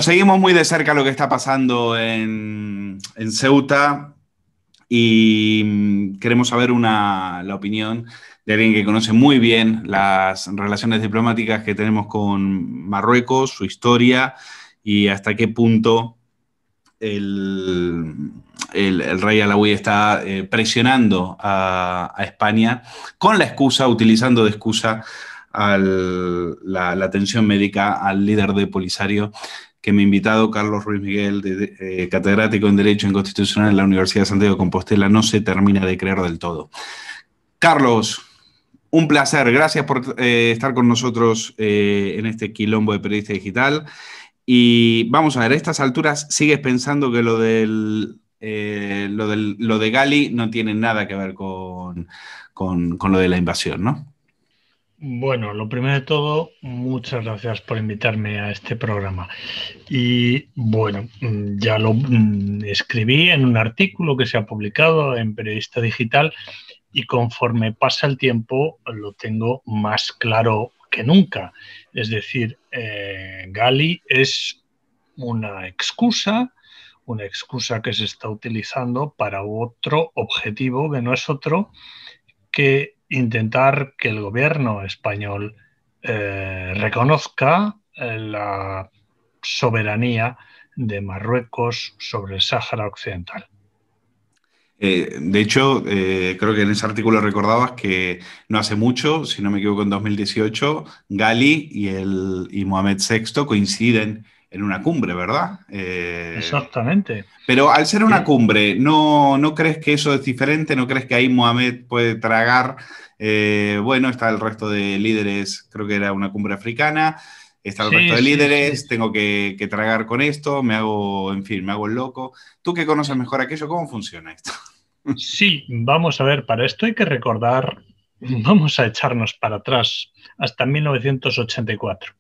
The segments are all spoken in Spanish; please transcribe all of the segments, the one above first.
Seguimos muy de cerca lo que está pasando en Ceuta y queremos saber la opinión de alguien que conoce muy bien las relaciones diplomáticas que tenemos con Marruecos, su historia y hasta qué punto el, el rey Alawi está presionando a España con la excusa, utilizando de excusa la atención médica al líder de Polisario que me ha invitado, Carlos Ruiz Miguel, catedrático en Derecho Constitucional en la Universidad de Santiago de Compostela. No se termina de creer del todo. Carlos, un placer. Gracias por estar con nosotros en este quilombo de Periodista Digital. Y vamos a ver, a estas alturas sigues pensando que lo de Gali no tiene nada que ver con lo de la invasión, ¿no? Bueno, lo primero de todo, muchas gracias por invitarme a este programa. Y bueno, ya lo escribí en un artículo que se ha publicado en Periodista Digital y conforme pasa el tiempo lo tengo más claro que nunca. Es decir, Gali es una excusa que se está utilizando para otro objetivo que no es otro que intentar que el gobierno español reconozca la soberanía de Marruecos sobre el Sáhara Occidental. De hecho, creo que en ese artículo recordabas que no hace mucho, si no me equivoco, en 2018, Gali y Mohamed VI coinciden en una cumbre, ¿verdad? Exactamente. Pero al ser una cumbre, ¿no crees que eso es diferente? ¿No crees que ahí Mohamed puede tragar? Bueno, está el resto de líderes, creo que era una cumbre africana, está el resto Sí, de sí, líderes, sí. tengo que tragar con esto, en fin, me hago el loco. Tú que conoces mejor aquello, ¿cómo funciona esto? Sí, vamos a ver, para esto hay que recordar, vamos a echarnos para atrás hasta 1984.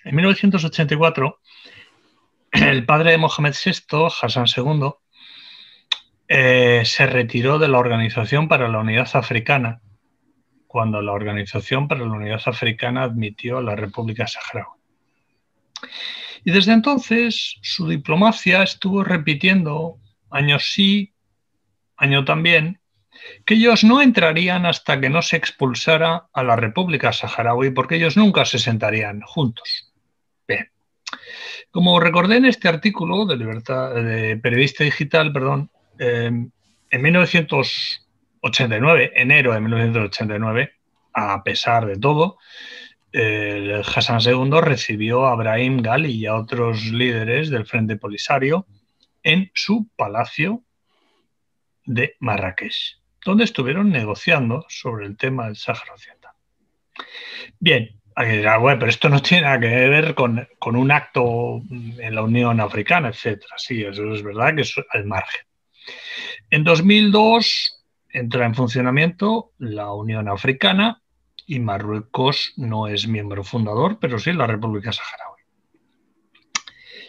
En 1984, el padre de Mohamed VI, Hassan II, se retiró de la Organización para la Unidad Africana cuando la Organización para la Unidad Africana admitió la República Saharaui. Y desde entonces su diplomacia estuvo repitiendo año sí, año también, que ellos no entrarían hasta que no se expulsara a la República Saharaui porque ellos nunca se sentarían juntos. Bien. Como recordé en este artículo de Periodista Digital, perdón, en 1989, enero de 1989, a pesar de todo, Hassan II recibió a Brahim Gali y a otros líderes del Frente Polisario en su palacio de Marrakech, donde estuvieron negociando sobre el tema del Sáhara Occidental. Bien, aquí dirá, bueno, pero esto no tiene nada que ver con un acto en la Unión Africana, etcétera. Sí, eso es verdad que es al margen. En 2002 entra en funcionamiento la Unión Africana y Marruecos no es miembro fundador, pero sí la República Saharaui.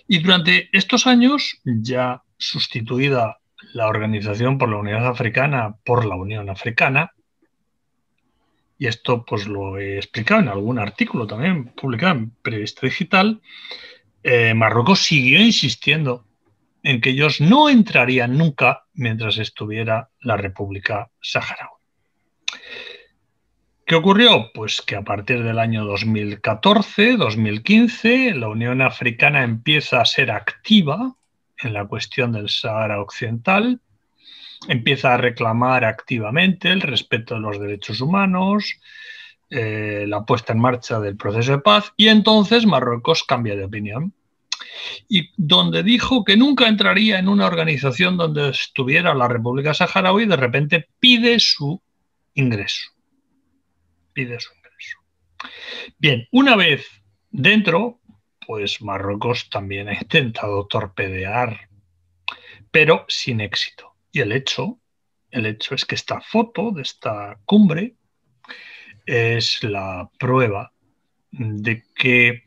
Y durante estos años, ya sustituida la Organización por la Unidad Africana por la Unión Africana, y esto pues lo he explicado en algún artículo también publicado en Periodista Digital, Marruecos siguió insistiendo en que ellos no entrarían nunca mientras estuviera la República Saharaui. ¿Qué ocurrió? Pues que a partir del año 2014-2015 la Unión Africana empieza a ser activa en la cuestión del Sáhara Occidental, empieza a reclamar activamente el respeto de los derechos humanos, la puesta en marcha del proceso de paz, y entonces Marruecos cambia de opinión. Y donde dijo que nunca entraría en una organización donde estuviera la República Saharaui, de repente pide su ingreso. Bien, una vez dentro, pues Marruecos también ha intentado torpedear, pero sin éxito. Y el hecho es que esta foto de esta cumbre es la prueba de que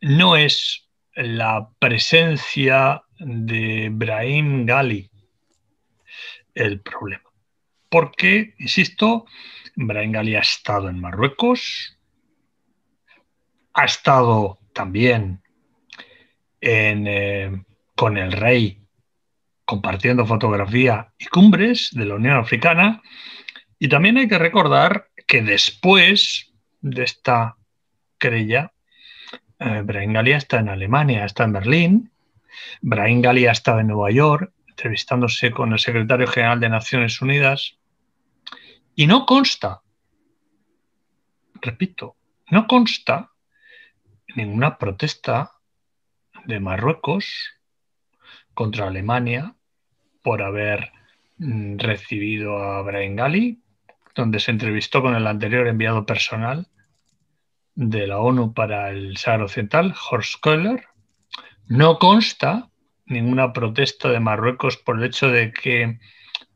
no es la presencia de Brahim Gali el problema. Porque, insisto, Brahim Gali ha estado en Marruecos, ha estado también con el rey compartiendo fotografía y cumbres de la Unión Africana. Y también hay que recordar que después de esta querella, Brahim Gali está en Alemania, está en Berlín. Brahim Gali ha estado en Nueva York entrevistándose con el secretario general de Naciones Unidas y no consta, repito, no consta ninguna protesta de Marruecos contra Alemania por haber recibido a Brahim Gali, donde se entrevistó con el anterior enviado personal de la ONU para el Sáhara Occidental, Horst Köhler. No consta ninguna protesta de Marruecos por el hecho de que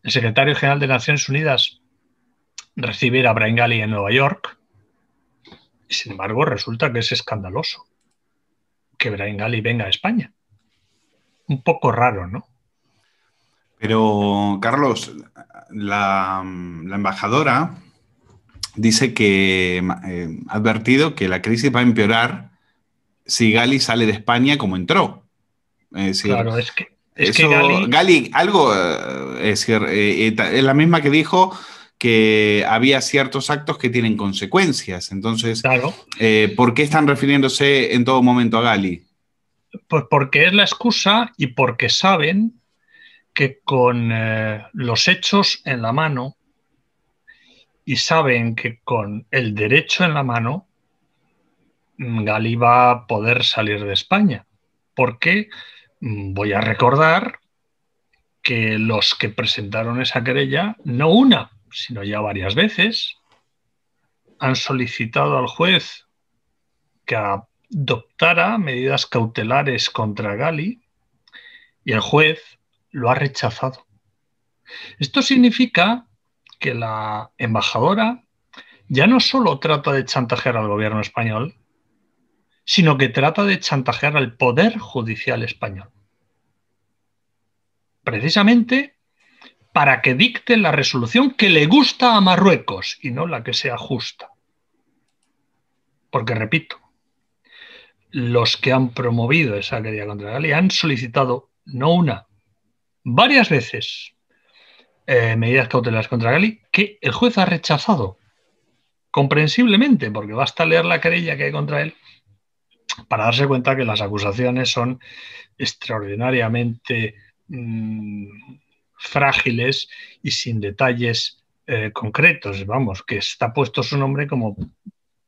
el secretario general de Naciones Unidas recibiera a Brahim Gali en Nueva York. Y sin embargo, resulta que es escandaloso que Brahim Gali venga a España. Un poco raro, ¿no? Pero, Carlos, la embajadora dice que ha advertido que la crisis va a empeorar si Gali sale de España como entró. Es decir, claro, es que Gali algo, es decir, es la misma que dijo que había ciertos actos que tienen consecuencias. Entonces, claro, ¿por qué están refiriéndose en todo momento a Gali? Pues porque es la excusa y porque saben que con los hechos en la mano y saben que con el derecho en la mano, Gali va a poder salir de España. Porque voy a recordar que los que presentaron esa querella, no una, sino ya varias veces, han solicitado al juez que adoptara medidas cautelares contra Gali y el juez lo ha rechazado. Esto significa que la embajadora ya no solo trata de chantajear al gobierno español, sino que trata de chantajear al Poder Judicial español. Precisamente para que dicte la resolución que le gusta a Marruecos y no la que sea justa. Porque, repito, los que han promovido esa querella contra Gali han solicitado no una, varias veces medidas cautelares contra Gali que el juez ha rechazado. Comprensiblemente, porque basta leer la querella que hay contra él para darse cuenta que las acusaciones son extraordinariamente frágiles y sin detalles concretos. Vamos, que está puesto su nombre como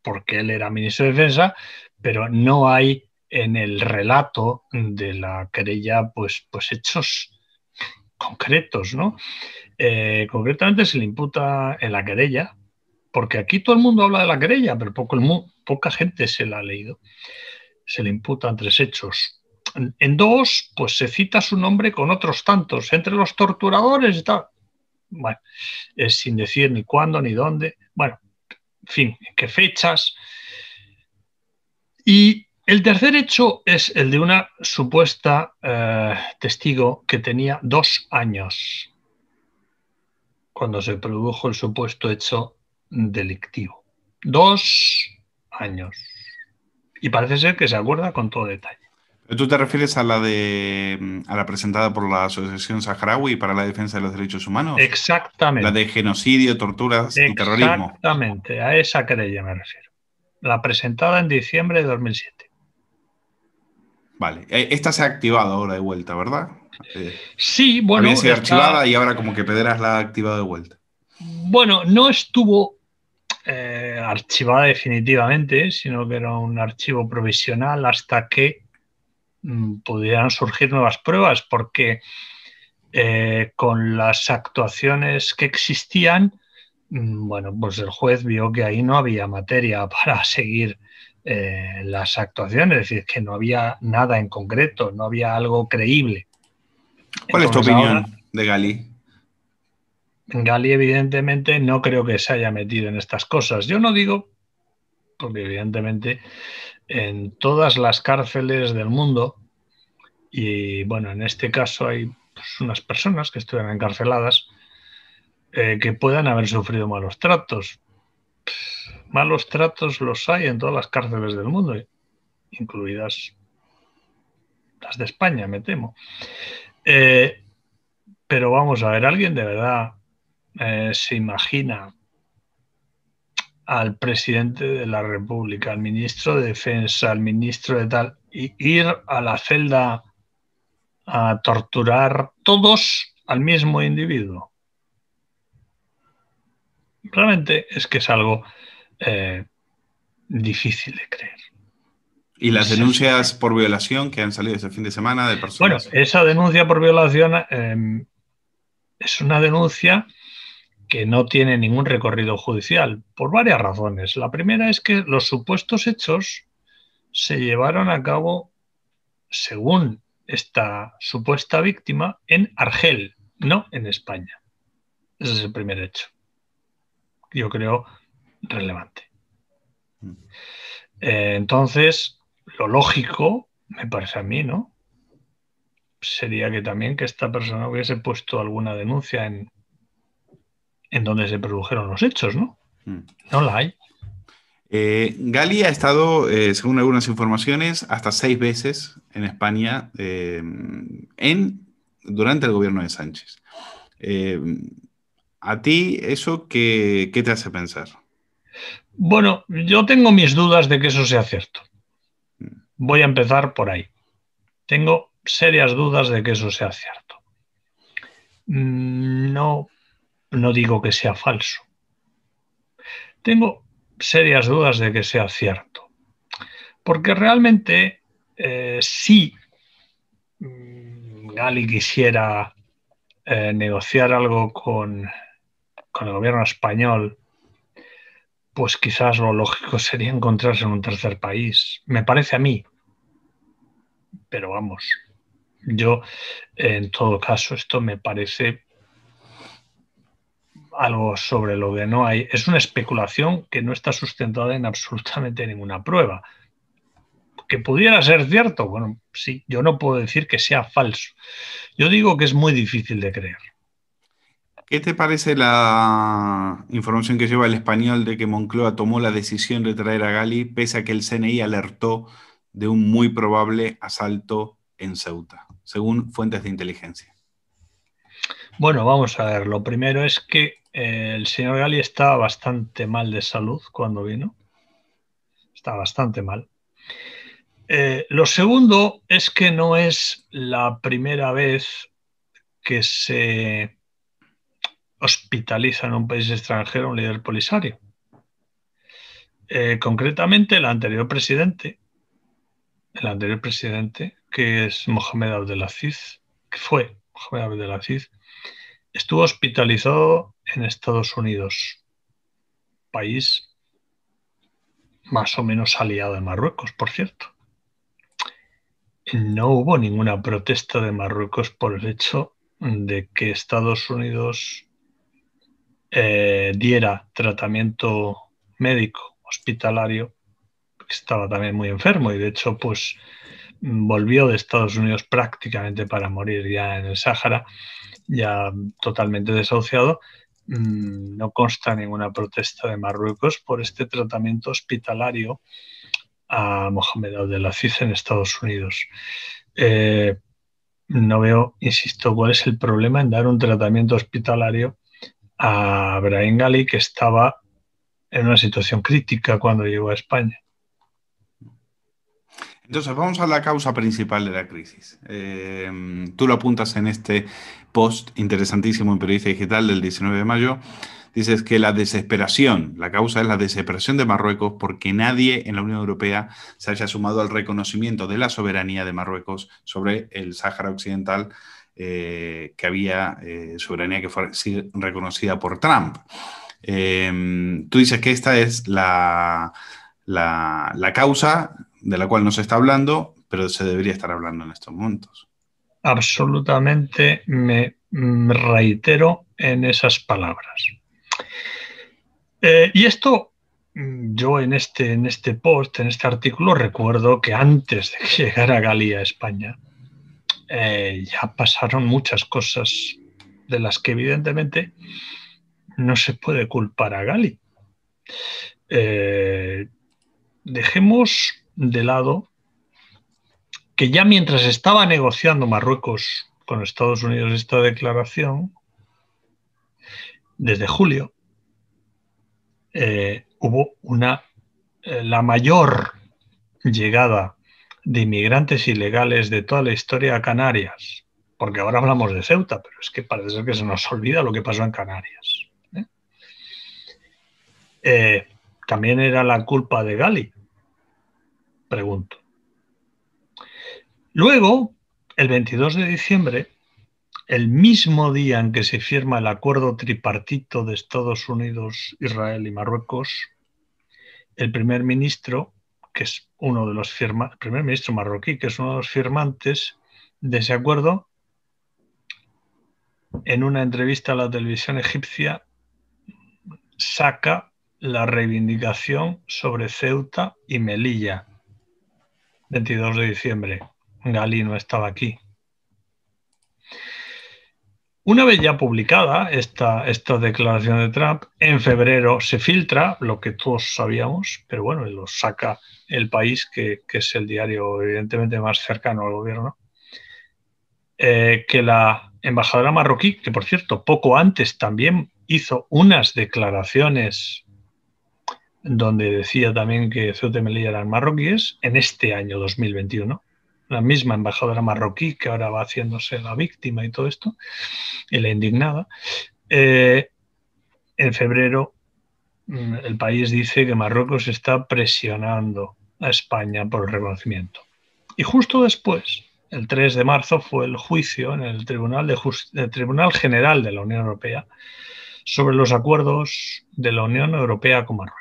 porque él era ministro de Defensa, pero no hay en el relato de la querella pues hechos concretos, ¿no? Concretamente se le imputa en la querella, porque aquí todo el mundo habla de la querella, pero poca gente se la ha leído. Se le imputan 3 hechos. En 2, pues se cita su nombre con otros tantos, entre los torturadores y tal. Bueno, sin decir ni cuándo ni dónde. Bueno, en fin, en qué fechas. Y el tercer hecho es el de una supuesta testigo que tenía 2 años cuando se produjo el supuesto hecho delictivo. 2 años. Y parece ser que se acuerda con todo detalle. ¿Tú te refieres a la presentada por la Asociación Saharaui para la Defensa de los Derechos Humanos? Exactamente. La de genocidio, torturas y terrorismo. Exactamente, a esa querella me refiero. La presentada en diciembre de 2007. Vale, esta se ha activado ahora de vuelta, ¿verdad? Sí, bueno. Había sido archivada y ahora como que Pedras la ha activado de vuelta. Bueno, no estuvo archivada definitivamente, sino que era un archivo provisional hasta que pudieran surgir nuevas pruebas, porque con las actuaciones que existían, bueno, pues el juez vio que ahí no había materia para seguir las actuaciones, es decir, que no había nada en concreto, no había algo creíble. ¿Cuál es tu opinión de Gali? Gali, evidentemente, no creo que se haya metido en estas cosas. Yo no digo, porque evidentemente en todas las cárceles del mundo, y bueno, en este caso hay pues, unas personas que estuvieron encarceladas que puedan haber sufrido malos tratos. Malos tratos los hay en todas las cárceles del mundo, incluidas las de España, me temo. Pero vamos a ver, ¿alguien de verdad se imagina al presidente de la República, al ministro de Defensa, al ministro de tal, y ir a la celda a torturar todos al mismo individuo? Realmente es que es algo difícil de creer. ¿Y las denuncias por violación que han salido ese fin de semana de personas? Bueno, esa denuncia por violación es una denuncia que no tiene ningún recorrido judicial, por varias razones. La primera es que los supuestos hechos se llevaron a cabo, según esta supuesta víctima, en Argel, no en España. Ese es el primer hecho. Yo creo relevante. Entonces, lo lógico, me parece a mí, ¿no?, sería que también que esta persona hubiese puesto alguna denuncia en donde se produjeron los hechos, ¿no? No la hay. Gali ha estado, según algunas informaciones, hasta 6 veces en España durante el gobierno de Sánchez. ¿A ti eso qué te hace pensar? Bueno, yo tengo mis dudas de que eso sea cierto. Voy a empezar por ahí. Tengo serias dudas de que eso sea cierto. No digo que sea falso. Tengo serias dudas de que sea cierto. Porque realmente, si Gali quisiera negociar algo con el gobierno español, pues quizás lo lógico sería encontrarse en un tercer país. Me parece a mí. Pero vamos, yo en todo caso esto me parece algo sobre lo que no hay. Es una especulación que no está sustentada en absolutamente ninguna prueba. ¿Que pudiera ser cierto? Bueno, sí, yo no puedo decir que sea falso. Yo digo que es muy difícil de creer. ¿Qué te parece la información que lleva el Español de que Moncloa tomó la decisión de traer a Gali pese a que el CNI alertó de un muy probable asalto en Ceuta, según fuentes de inteligencia? Bueno, vamos a ver. Lo primero es que el señor Gali estaba bastante mal de salud cuando vino. Está bastante mal. Lo segundo es que no es la primera vez que se hospitaliza en un país extranjero un líder polisario. Concretamente, el anterior presidente, que es Mohamed Abdelaziz, estuvo hospitalizado en Estados Unidos, país más o menos aliado de Marruecos, por cierto. No hubo ninguna protesta de Marruecos por el hecho de que Estados Unidos diera tratamiento médico hospitalario, que estaba también muy enfermo y de hecho pues volvió de Estados Unidos prácticamente para morir ya en el Sáhara, ya totalmente desahuciado. No consta ninguna protesta de Marruecos por este tratamiento hospitalario a Mohamed Abdelaziz en Estados Unidos. No veo, insisto, cuál es el problema en dar un tratamiento hospitalario a Brahim Gali, que estaba en una situación crítica cuando llegó a España. Entonces, vamos a la causa principal de la crisis. Tú lo apuntas en este post interesantísimo en Periodista Digital del 19 de mayo. Dices que la causa es la desesperación de Marruecos porque nadie en la Unión Europea se haya sumado al reconocimiento de la soberanía de Marruecos sobre el Sáhara Occidental, que había soberanía que fue reconocida por Trump. Tú dices que esta es la causa de la cual no se está hablando, pero se debería estar hablando en estos momentos. Absolutamente me reitero en esas palabras. Y esto, yo en este post, en este artículo, recuerdo que antes de que llegara Gali a España, ya pasaron muchas cosas de las que evidentemente no se puede culpar a Gali. Dejemos de lado que ya mientras estaba negociando Marruecos con Estados Unidos esta declaración, desde julio, hubo la mayor llegada de inmigrantes ilegales de toda la historia a Canarias, porque ahora hablamos de Ceuta, pero es que parece ser que se nos olvida lo que pasó en Canarias. ¿También era la culpa de Ghali? Pregunto. Luego, el 22 de diciembre, el mismo día en que se firma el acuerdo tripartito de Estados Unidos, Israel y Marruecos, el primer ministro, que es uno de los el primer ministro marroquí, que es uno de los firmantes de ese acuerdo, en una entrevista a la televisión egipcia, saca la reivindicación sobre Ceuta y Melilla. 22 de diciembre. Ghali no estaba aquí. Una vez ya publicada esta declaración de Trump, en febrero se filtra lo que todos sabíamos, pero bueno, lo saca El País, que es el diario evidentemente más cercano al gobierno, que la embajadora marroquí, que por cierto poco antes también hizo unas declaraciones donde decía también que Ceuta y Melilla eran marroquíes, en este año 2021, la misma embajadora marroquí que ahora va haciéndose la víctima y todo esto, y la indignada, en febrero El País dice que Marruecos está presionando a España por el reconocimiento. Y justo después, el 3 de marzo, fue el juicio en el Tribunal General de la Unión Europea sobre los acuerdos de la Unión Europea con Marruecos.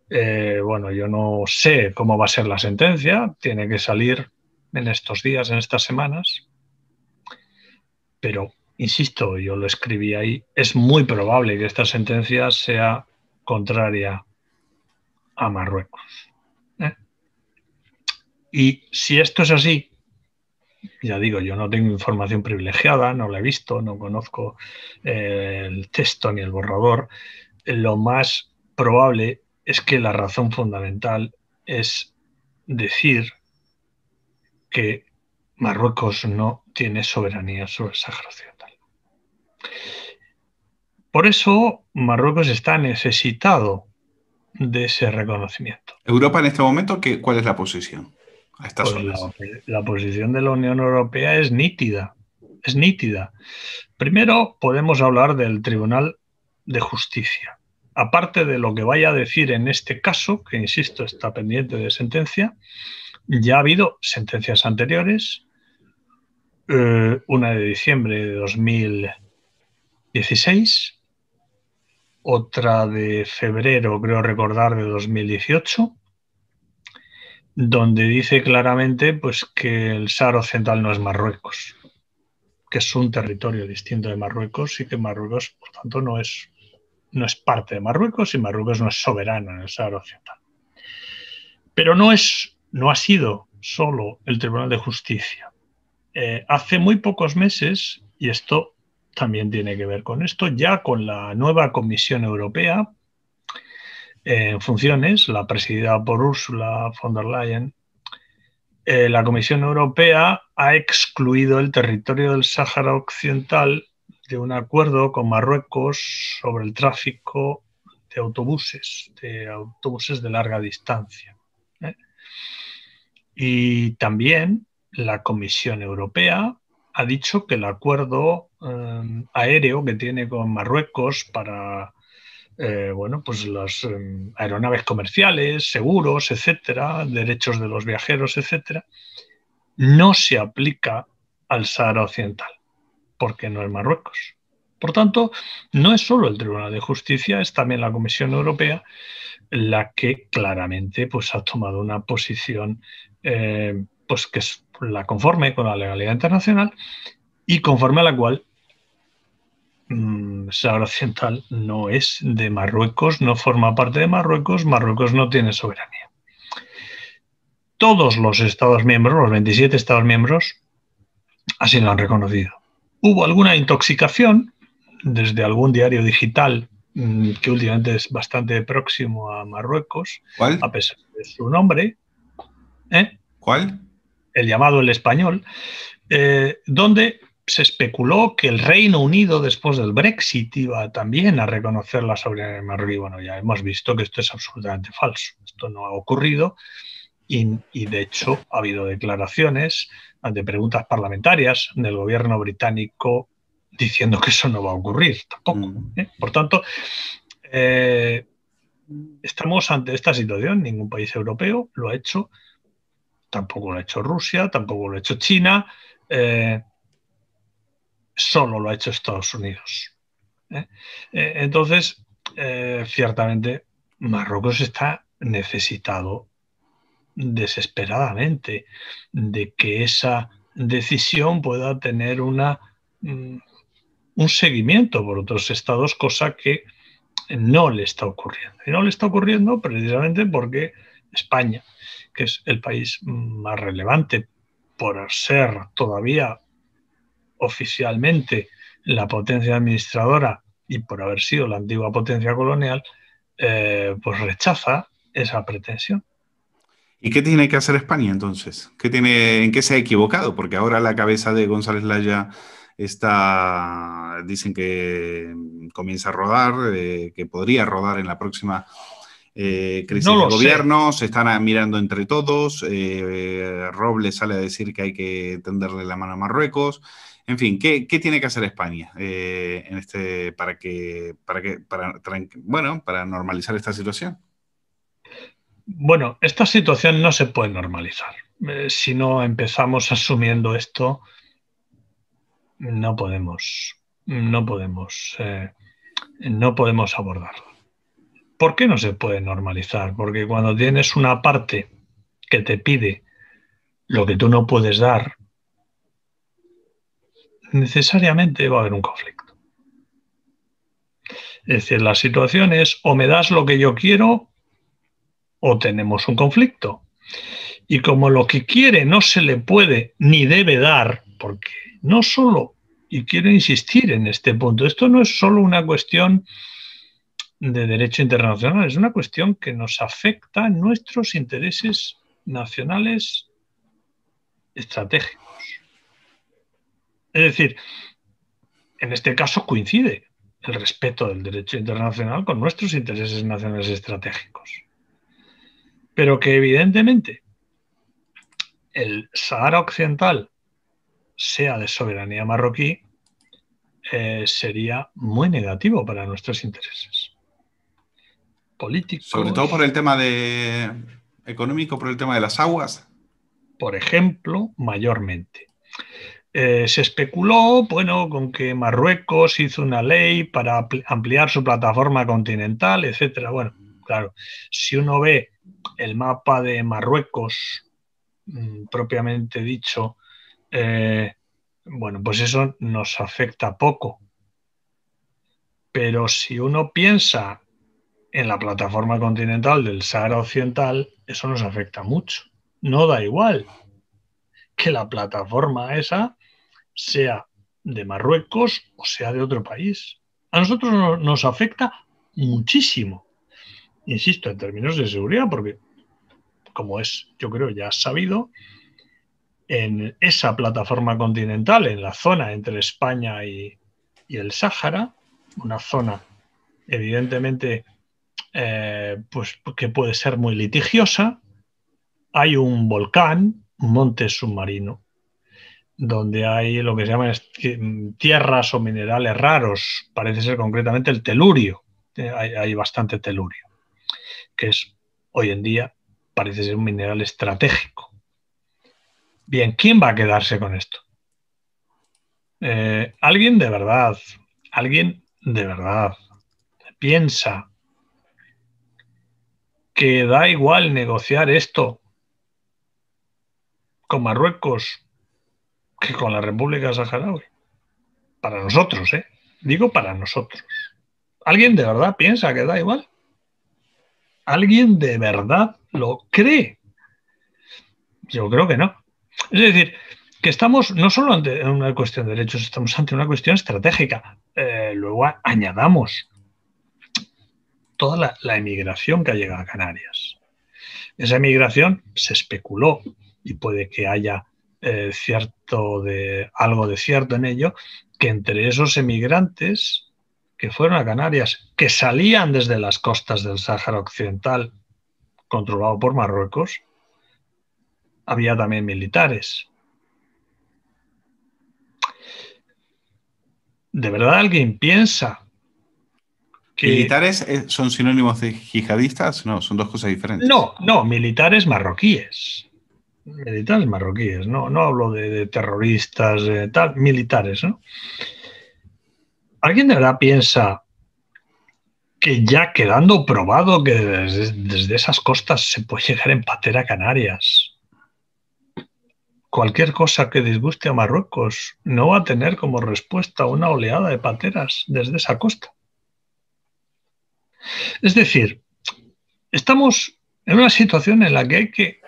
Bueno, yo no sé cómo va a ser la sentencia, tiene que salir en estos días, en estas semanas, pero insisto, yo lo escribí ahí, es muy probable que esta sentencia sea contraria a Marruecos. Y si esto es así, ya digo, yo no tengo información privilegiada, no la he visto, no conozco el texto ni el borrador, lo más probable es que la razón fundamental es decir que Marruecos no tiene soberanía sobre el Sáhara Occidental. Por eso Marruecos está necesitado de ese reconocimiento. Europa en este momento, ¿cuál es la posición a estas Pues horas? la posición de la Unión Europea es nítida. Es nítida. Primero podemos hablar del Tribunal de Justicia. Aparte de lo que vaya a decir en este caso, que insisto está pendiente de sentencia, ya ha habido sentencias anteriores, una de diciembre de 2016, otra de febrero, creo recordar, de 2018, donde dice claramente pues, que el Sáhara Occidental no es Marruecos, que es un territorio distinto de Marruecos y que Marruecos, por tanto, no es parte de Marruecos y Marruecos no es soberano en el Sáhara Occidental. Pero no ha sido solo el Tribunal de Justicia. Hace muy pocos meses, y esto también tiene que ver con esto, ya con la nueva Comisión Europea en funciones, la presidida por Ursula von der Leyen, la Comisión Europea ha excluido el territorio del Sáhara Occidental de un acuerdo con Marruecos sobre el tráfico de autobuses de larga distancia. Y también la Comisión Europea ha dicho que el acuerdo aéreo que tiene con Marruecos para pues las aeronaves comerciales, seguros, etcétera, derechos de los viajeros, etcétera, no se aplica al Sáhara Occidental, porque no es Marruecos. Por tanto, no es solo el Tribunal de Justicia, es también la Comisión Europea la que claramente pues, ha tomado una posición pues, que es la conforme con la legalidad internacional y conforme a la cual Sáhara Occidental no es de Marruecos, no forma parte de Marruecos, Marruecos no tiene soberanía. Todos los Estados miembros, los 27 Estados miembros, así lo han reconocido. Hubo alguna intoxicación desde algún diario digital que últimamente es bastante próximo a Marruecos, ¿Cuál? a pesar de su nombre. ¿Cuál? el llamado el español, donde se especuló que el Reino Unido, después del Brexit, iba también a reconocer la soberanía marroquí. Bueno, ya hemos visto que esto es absolutamente falso. Esto no ha ocurrido y de hecho, ha habido declaraciones ante preguntas parlamentarias del gobierno británico diciendo que eso no va a ocurrir tampoco. Por tanto, estamos ante esta situación. Ningún país europeo lo ha hecho. Tampoco lo ha hecho Rusia, tampoco lo ha hecho China. Solo lo ha hecho Estados Unidos. Entonces, ciertamente, Marruecos está necesitado desesperadamente de que esa decisión pueda tener un seguimiento por otros estados, cosa que no le está ocurriendo. Y no le está ocurriendo precisamente porque España, que es el país más relevante por ser todavía oficialmente la potencia administradora y por haber sido la antigua potencia colonial, pues rechaza esa pretensión. ¿Y qué tiene que hacer España entonces? ¿En qué se ha equivocado? Porque ahora la cabeza de González Laya dicen que comienza a rodar, que podría rodar en la próxima crisis de gobierno. Se están mirando entre todos. Robles sale a decir que hay que tenderle la mano a Marruecos. En fin, ¿qué tiene que hacer España para normalizar esta situación? Bueno, esta situación no se puede normalizar. Si no empezamos asumiendo esto, no podemos abordarlo. ¿Por qué no se puede normalizar? Porque cuando tienes una parte que te pide lo que tú no puedes dar, necesariamente va a haber un conflicto. Es decir, la situación es o me das lo que yo quiero o tenemos un conflicto. Y como lo que quiere no se le puede ni debe dar, porque no solo, y quiero insistir en este punto, esto no es solo una cuestión de derecho internacional, es una cuestión que nos afecta en nuestros intereses nacionales estratégicos. Es decir, en este caso coincide el respeto del derecho internacional con nuestros intereses nacionales estratégicos. Pero que evidentemente el Sahara Occidental sea de soberanía marroquí sería muy negativo para nuestros intereses políticos. Sobre todo por el tema económico, por el tema de las aguas. Por ejemplo, mayormente. Se especuló, bueno, con que Marruecos hizo una ley para ampliar su plataforma continental, etcétera. Bueno, claro, si uno ve el mapa de Marruecos propiamente dicho, bueno, pues eso nos afecta poco. Pero si uno piensa en la plataforma continental del Sahara Occidental, eso nos afecta mucho. No da igual que la plataforma esa sea de Marruecos o sea de otro país. A nosotros nos afecta muchísimo. Insisto, en términos de seguridad, porque como es, yo creo, ya sabido, en esa plataforma continental, en la zona entre España y el Sáhara, una zona evidentemente pues, que puede ser muy litigiosa, hay un volcán, un monte submarino, donde hay lo que se llaman tierras o minerales raros, parece ser concretamente el telurio, hay bastante telurio, que es hoy en día parece ser un mineral estratégico. Bien, ¿quién va a quedarse con esto? Alguien de verdad piensa que da igual negociar esto con Marruecos que con la República Saharaui. Para nosotros, digo para nosotros. ¿Alguien de verdad piensa que da igual? ¿Alguien de verdad lo cree? Yo creo que no. Es decir, que estamos no solo ante una cuestión de derechos, estamos ante una cuestión estratégica. Luego añadamos toda la emigración que ha llegado a Canarias. Esa emigración se especuló y puede que haya algo de cierto en ello, que entre esos emigrantes que fueron a Canarias, que salían desde las costas del Sáhara Occidental, controlado por Marruecos, había también militares. ¿De verdad alguien piensa que... ¿Militares son sinónimos de yihadistas? No, son dos cosas diferentes. No, militares marroquíes. Militares marroquíes, no hablo de terroristas, tal, militares, ¿no? ¿Alguien de verdad piensa que ya quedando probado que desde esas costas se puede llegar en patera a Canarias, cualquier cosa que disguste a Marruecos no va a tener como respuesta una oleada de pateras desde esa costa? Es decir, estamos en una situación en la que hay que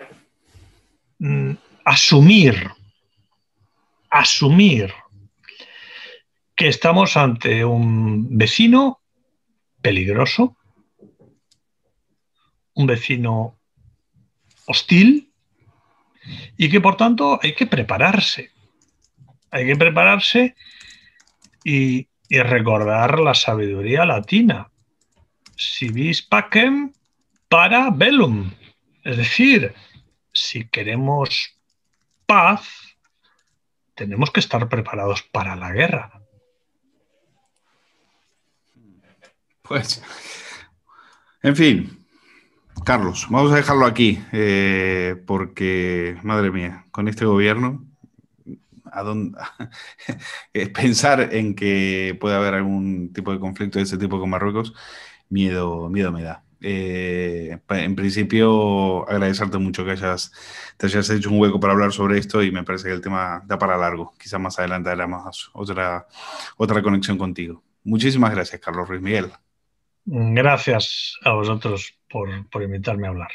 asumir que estamos ante un vecino peligroso, un vecino hostil, y que por tanto hay que prepararse. Hay que prepararse y recordar la sabiduría latina. Si vis pacem, para bellum. Es decir, si queremos paz, tenemos que estar preparados para la guerra. Pues, en fin, Carlos, vamos a dejarlo aquí, porque, madre mía, con este gobierno, pensar en que puede haber algún tipo de conflicto de ese tipo con Marruecos, miedo me da. En principio, agradecerte mucho que te hayas hecho un hueco para hablar sobre esto, y me parece que el tema da para largo. Quizás más adelante haremos otra conexión contigo. Muchísimas gracias, Carlos Ruiz Miguel. Gracias a vosotros por invitarme a hablar.